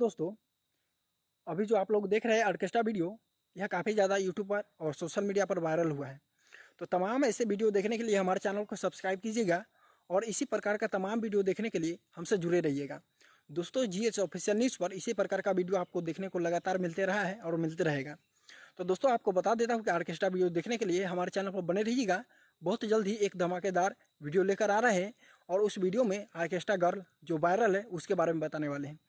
दोस्तों, अभी जो आप लोग देख रहे हैं ऑर्केस्ट्रा वीडियो, यह काफ़ी ज़्यादा यूट्यूब पर और सोशल मीडिया पर वायरल हुआ है। तो तमाम ऐसे वीडियो देखने के लिए हमारे चैनल को सब्सक्राइब कीजिएगा और इसी प्रकार का तमाम वीडियो देखने के लिए हमसे जुड़े रहिएगा। दोस्तों, जीएच ऑफिशियल न्यूज़ पर इसी प्रकार का वीडियो आपको देखने को लगातार मिलते रहा है और मिलते रहेगा। तो दोस्तों, आपको बता देता हूँ कि ऑर्केस्ट्रा वीडियो देखने के लिए हमारे चैनल पर बने रहिएगा। बहुत जल्द ही एक धमाकेदार वीडियो लेकर आ रहे हैं और उस वीडियो में ऑर्केस्ट्रा गर्ल जो वायरल है उसके बारे में बताने वाले हैं।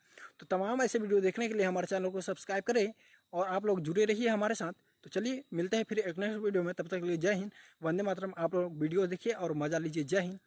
तो तमाम ऐसे वीडियो देखने के लिए हमारे चैनल को सब्सक्राइब करें और आप लोग जुड़े रहिए हमारे साथ। तो चलिए मिलते हैं फिर एक नेक्स्ट वीडियो में, तब तक के लिए जय हिंद, वंदे मातरम। आप लोग वीडियो देखिए और मजा लीजिए। जय हिंद।